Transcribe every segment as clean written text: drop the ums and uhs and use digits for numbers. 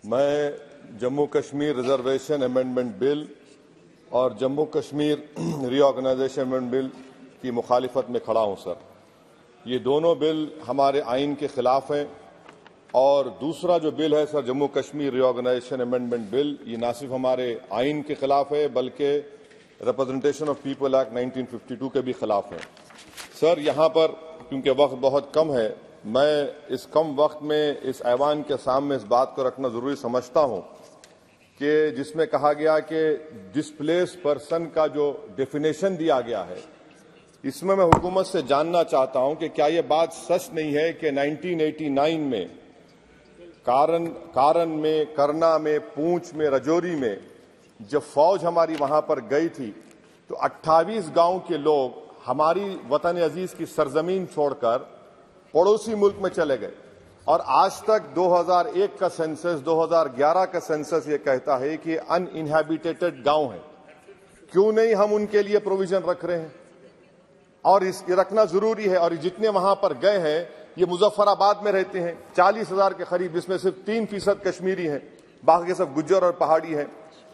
میں Jammu Kashmir reservation amendment بل اور جموں کشمیر ری organization amendment بل کی مخالفت میں کھڑا ہوں سر۔ یہ دونوں بل ہمارے آئین کے خلاف ہیں، اور دوسرا جو بل ہے سر جموں کشمیر ری آرگنائزیشن امینڈمنٹ بل، یہ نہ صرف ہمارے آئین کے خلاف ہے بلکہ ریپرزنٹیشن آف پیپل ایکٹ 1952 کے بھی خلاف ہے۔ سر یہاں پر کیونکہ وقت بہت کم ہے، میں اس کم وقت میں اس ایوان کے سامنے اس بات کو رکھنا ضروری سمجھتا ہوں کہ جس میں کہا گیا کہ ڈسپلیس پرسن کا جو ڈیفینیشن دیا گیا ہے، اس میں حکومت سے جاننا چاہتا ہوں کہ کیا یہ بات سچ نہیں ہے کہ 1989 میں کارن میں، کرنا میں، پونچھ میں، رجوری میں جب فوج ہماری وہاں پر گئی تھی تو 28 گاؤں کے لوگ ہماری وطن عزیز کی سرزمین چھوڑ کر پڑوسی ملک میں چلے گئے، اور آج تک 2001 کا سینسس، 2011 کا سینسس یہ کہتا ہے کہ ان انہیبیٹیڈ گاؤں ہیں۔ کیوں نہیں ہم ان کے لیے پروویژن رکھ رہے ہیں؟ اور اس کی رکھنا ضروری ہے۔ اور جتنے وہاں پر گئے ہیں یہ مظفر آباد میں رہتے ہیں، 40,000 کے قریب، جس میں صرف 3% کشمیری ہیں، باقی سب گجر اور پہاڑی ہیں۔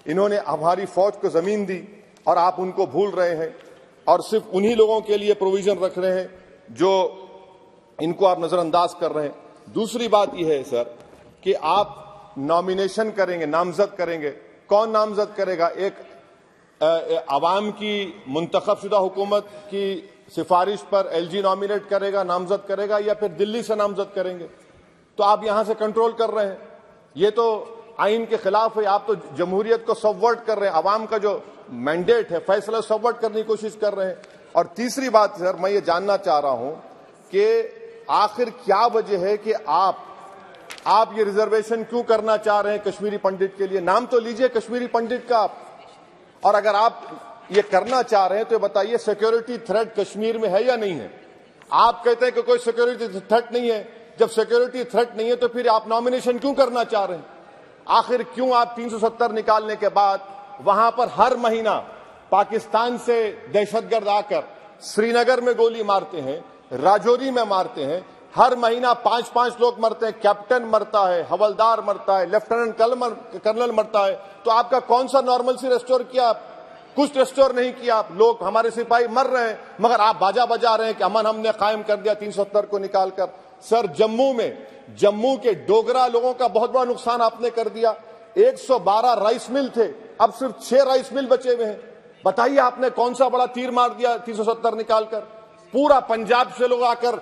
انہوں نے ہماری فوج کو زمین دی اور آپ ان کو بھول رہے ہیں، اور صرف انہی لوگوں کے لیے پروویژن رکھ رہے ہیں جو ان کو آپ نظر انداز کر رہے ہیں۔ دوسری بات یہ ہے سر کہ آپ نامینیشن کریں گے، نامزد کریں گے، کون نامزد کرے گا؟ ایک عوام کی منتخب شدہ حکومت کی سفارش پر LG نامینیٹ کرے گا، نامزد کرے گا، یا پھر دلی سے نامزد کریں گے؟ تو آپ یہاں سے کنٹرول کر رہے ہیں، یہ تو آئین کے خلاف ہے۔ آپ تو جمہوریت کو سبورٹ کر رہے ہیں، عوام کا جو مینڈیٹ ہے، فیصلہ سبورٹ کرنے کی کوشش کر رہے ہیں۔ اور تیسری بات سر میں یہ جاننا چاہ رہا ہوں کہ آخر کیا وجہ ہے کہ آپ یہ ریزرویشن کیوں کرنا چاہ رہے ہیں کشمیری پنڈت کے لیے؟ نام تو لیجئے کشمیری پنڈت کا آپ، اور اگر آپ یہ کرنا چاہ رہے ہیں تو بتائیے سیکیورٹی تھریٹ کشمیر میں ہے یا نہیں ہے؟ آپ کہتے ہیں کہ کوئی سیکیورٹی تھریٹ نہیں ہے۔ جب سیکیورٹی تھریٹ نہیں ہے تو پھر آپ نامینیشن کیوں کرنا چاہ رہے ہیں؟ آخر کیوں آپ 370 نکالنے کے بعد وہاں پر ہر مہینہ پاکستان سے دہشت گرد آ کر سری نگر میں گولی مارتے ہیں، راجوری میں مارتے ہیں، ہر مہینہ 5 لوگ مرتے ہیں، کیپٹن مرتا ہے، حوالدار مرتا ہے، لیفٹیننٹ کرنل مرتا ہے، تو آپ کا کون سا نارمل سی ریسٹور کیا؟ کچھ ریسٹور نہیں کیا آپ۔ لوگ ہمارے سپاہی مر رہے ہیں مگر آپ باجا بجا رہے ہیں کہ امن ہم نے قائم کر دیا 370 کو نکال کر۔ سر جموں کے ڈوگرا لوگوں کا بہت بڑا نقصان آپ نے کر دیا۔ 112 رائس مل تھے، اب صرف 6 رائس مل بچے ہوئے ہیں۔ بتائیے آپ نے کون سا بڑا تیر مار دیا 370 نکال کر؟ پورا پنجاب سے لوگ آ کر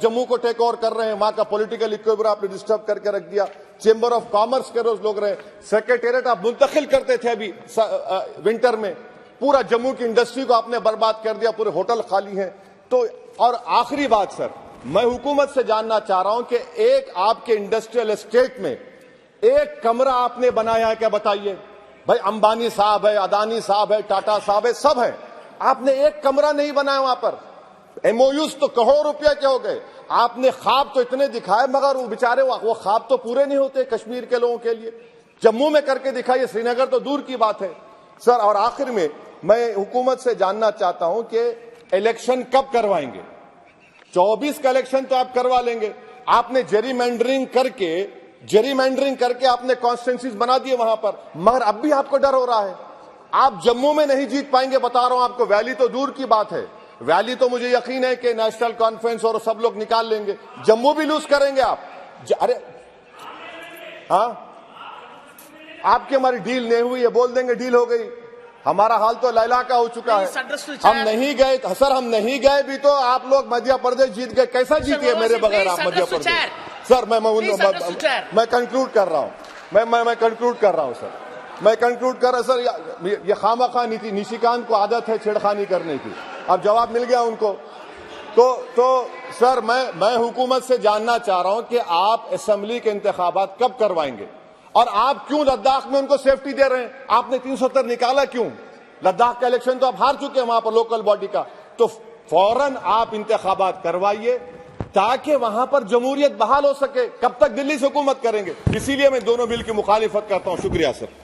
جموں کو ٹیک اوور کر رہے ہیں، وہاں کا پولیٹیکل اکویبر آپ نے ڈسٹرب کر کے رکھ دیا۔ چیمبر آف کامرس کے روز لوگ رہے، سیکریٹریٹ آپ منتقل کرتے تھے ابھی ونٹر میں، پورا جموں کی انڈسٹری کو آپ نے برباد کر دیا، پورے ہوٹل خالی ہیں۔ تو اور آخری بات سر، میں حکومت سے جاننا چاہ رہا ہوں کہ ایک آپ کے انڈسٹریل اسٹیٹ میں ایک کمرہ آپ نے بنایا ہے کیا؟ بتائیے بھائی، امبانی صاحب ہے، اڈانی صاحب ہے، ٹاٹا صاحب ہے، سب ہیں، آپ نے ایک کمرہ نہیں بنایا وہاں پر۔ MOUs تو کروڑ روپیہ کے ہو گئے، آپ نے خواب تو اتنے دکھائے مگر وہ بیچارے وہ خواب تو پورے نہیں ہوتے کشمیر کے لوگوں کے لیے۔ جموں میں کر کے دکھائیے، سری نگر تو دور کی بات ہے سر۔ اور آخر میں حکومت سے جاننا چاہتا ہوں کہ الیکشن کب کروائیں گے؟ 24 کا الیکشن تو آپ کروا لیں گے، آپ نے جیری مینڈرنگ کر کے آپ نے کانسٹیٹوئنسیز بنا دیے وہاں پر، مگر اب بھی آپ کو ڈر ہو رہا ہے۔ آپ جموں میں نہیں جیت پائیں گے، بتا رہا ہوں آپ کو، ویلی تو دور کی بات ہے، ویلی تو مجھے یقین ہے کہ نیشنل کانفرنس اور سب لوگ نکال لیں گے، جموں بھی لوز کریں گے آپ۔ ارے ہاں، آپ کی ہماری ڈیل نہیں ہوئی ہے، بول دیں گے ڈیل ہو گئی، ہمارا حال تو لیلا کا ہو چکا ہے۔ ہم نہیں گئے سر، ہم نہیں گئے بھی تو آپ لوگ مدھیہ پردیش جیت گئے، کیسا جیتے میرے بغیر آپ مدھیہ پردیش؟ سر میں کنکلوڈ کر رہا ہوں، میں کنکلوڈ کر رہا ہوں سر، میں کنکلوڈ کر رہا ہوں سر۔ یہ خامخواہ نیشیکانت کو عادت ہے چھیڑخانی کرنے کی، اب جواب مل گیا ان کو۔ تو سر میں حکومت سے جاننا چاہ رہا ہوں کہ آپ اسمبلی کے انتخابات کب کروائیں گے، اور آپ کیوں لداخ میں ان کو سیفٹی دے رہے ہیں؟ آپ نے 370 نکالا کیوں؟ لداخ کا الیکشن تو آپ ہار چکے ہیں وہاں پر لوکل باڈی کا، تو فوراً آپ انتخابات کروائیے تاکہ وہاں پر جمہوریت بحال ہو سکے۔ کب تک دلی سے حکومت کریں گے؟ اسی لیے میں دونوں بل کی مخالفت کرتا ہوں۔ شکریہ سر۔